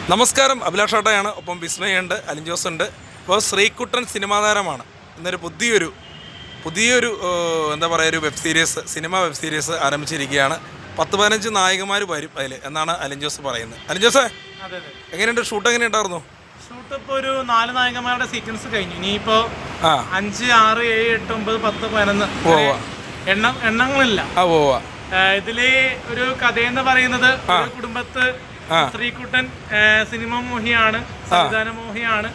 നമസ്കാരം, അഭിലാഷ് ആട്ടയാണ്. ഒപ്പം വിസ്മയുണ്ട്, അലിൻ ജോസ് ഉണ്ട്. ഇപ്പോൾ ശ്രീകുട്ടൻ സിനിമാ താരമാണ്. ഇന്നൊരു പുതിയൊരു എന്താ പറയുക, ഒരു സിനിമ വെബ് സീരീസ് ആരംഭിച്ചിരിക്കുകയാണ്. 10-15 നായകന്മാർ വരും അതിൽ എന്നാണ് അലിൻ ജോസ് പറയുന്നത്. അലിൻ ജോസേ, എങ്ങനെയുണ്ട് ഷൂട്ട്? എങ്ങനെയുണ്ടായിരുന്നു ഷൂട്ട്? ഇപ്പോൾ ഒരു 4 നായകന്മാരുടെ സീക്വൻസ് കഴിഞ്ഞു. ഇനിയിപ്പോൾ 5, 6, 7, 8, 9, 10, 11 എണ്ണങ്ങളില്ല. ഇതില് ഒരു കഥയെന്ന് പറയുന്നത് ഒരു കുടുംബത്ത് ശ്രീകുട്ടൻ സിനിമ മോഹിയാണ്, സംവിധാന മോഹിയാണ്.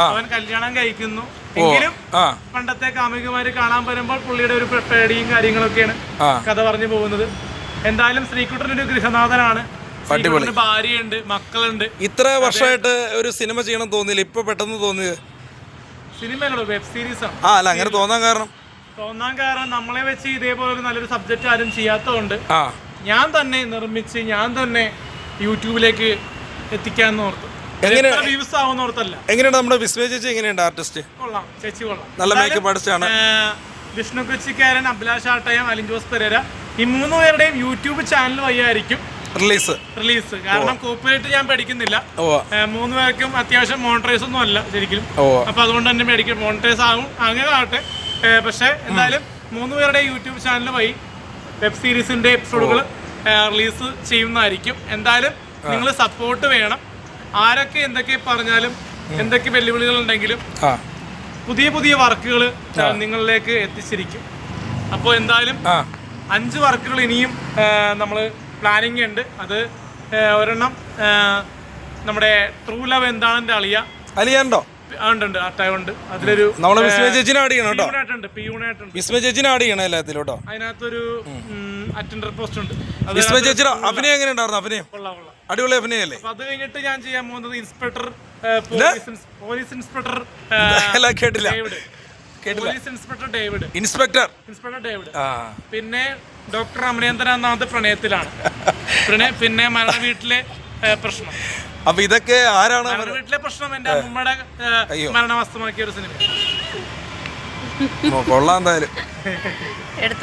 അവൻ കല്യാണം കഴിക്കുന്നു. എങ്കിലും പണ്ടത്തെ കാമുകിമാര് കാണാൻ വരുമ്പോൾ പുള്ളിയുടെ ഒരു പേടിയും കാര്യങ്ങളൊക്കെയാണ് കഥ പറഞ്ഞു പോകുന്നത്. എന്തായാലും ശ്രീകുട്ടൻ ഒരു ഗൃഹനാഥനാണ്. ഭാര്യയുണ്ട്, മക്കളുണ്ട്. ഇത്ര വർഷമായിട്ട് ഒരു സിനിമ ചെയ്യണം തോന്നിയില്ല, ഇപ്പൊ പെട്ടെന്ന് തോന്നിയത്? സിനിമയല്ലോ, വെബ് സീരീസ് ആണ്. അല്ല, അങ്ങനെ തോന്നാൻ കാരണം നമ്മളെ വെച്ച് ഇതേപോലെ നല്ലൊരു സബ്ജക്റ്റ് ആരും ചെയ്യാത്തതുകൊണ്ട് ഞാൻ തന്നെ നിർമ്മിച്ച് ഞാൻ തന്നെ യൂട്യൂബിലേക്ക് എത്തിക്കാന്ന് ഓർത്തു. വ്യൂസ് ആവുന്ന ഓർത്തല്ല. എങ്ങനെയാണ് നമ്മുടെ വിസ്മയ ചേച്ചി? എങ്ങനെയുണ്ട് ആർട്ടിസ്റ്റ്? കൊള്ളാം, ചേച്ചി കൊള്ളാം. നല്ല മേക്കപ്പ് ആർട്ടിസ്റ്റാണ്. വിഷ്ണു കൊച്ചിക്കാരൻ, അഭിലാഷ് ആട്ടയം, അലിൻ ജോസ് പെരേര, ഈ 3 പേരുടെയും യൂട്യൂബ് ചാനൽ വഴിയായിരിക്കും റിലീസ്. കാരണം കോപ്പിറൈറ്റ് ഞാൻ പഠിക്കുന്നില്ല. 3 പേർക്കും അത്യാവശ്യം മോണിറ്റൈസ് ഒന്നും അല്ല ശരിക്കും. അപ്പൊ അതുകൊണ്ട് തന്നെ മേടിക്കും. മോണിറ്റൈസ് ആകും, അങ്ങനെ ആവട്ടെ. പക്ഷെ എന്തായാലും 3 പേരുടെ യൂട്യൂബ് ചാനൽ വഴി വെബ് സീരീസിന്റെ എപ്പിസോഡുകൾ റിലീസ് ചെയ്യുന്നതായിരിക്കും. എന്തായാലും നിങ്ങൾ സപ്പോർട്ട് വേണം. ആരൊക്കെ എന്തൊക്കെ പറഞ്ഞാലും എന്തൊക്കെ വെല്ലുവിളികൾ ഉണ്ടെങ്കിലും പുതിയ വർക്കുകൾ നിങ്ങളിലേക്ക് എത്തിച്ചിരിക്കും. അപ്പോൾ എന്തായാലും 5 വർക്കുകൾ ഇനിയും നമ്മൾ പ്ലാനിങ് ഉണ്ട്. അത് ഒരെണ്ണം നമ്മുടെ ട്രൂ ലവ് എന്താണെന്റെ അലിയാണ്ടോ ഉണ്ട്. അതിലൊരു വിസ്മയ ചേച്ചിനെ ആഡ് ചെയ്യണം കേട്ടോ. വിസ്മയ ചേച്ചിനെ ആഡ് ചെയ്യണം എല്ലാത്തിലോട്ടോ. അതിനകത്തൊരു അറ്റൻഡർ പോസ്റ്റ് ഉണ്ട്. വിസ്മയ ചേച്ചിയുടെ അഭിനയം എങ്ങനെ ഉണ്ടായിരുന്നു? അഭിനയം അടിപൊളി അഭിനയമല്ലേ? അത് കഴിഞ്ഞിട്ട് ഞാൻ ചെയ്യാൻ പോകുന്നത് പോലീസ് ഇൻസ്പെക്ടർ ഡേവിഡ്. പിന്നെ ഡോക്ടർ അമരേന്ദ്രനാഥ് പ്രണയത്തിലാണ്. പിന്നെ മരണ വീട്ടിലെ പ്രശ്നം. അപ്പൊ ഇതൊക്കെ ആരാണ്? വീട്ടിലെ പ്രശ്നം എന്റെ അമ്മയുടെ മരണവസ്തുമാക്കിയ ഒരു സിനിമ. കൊള്ളാം എന്തായാലും.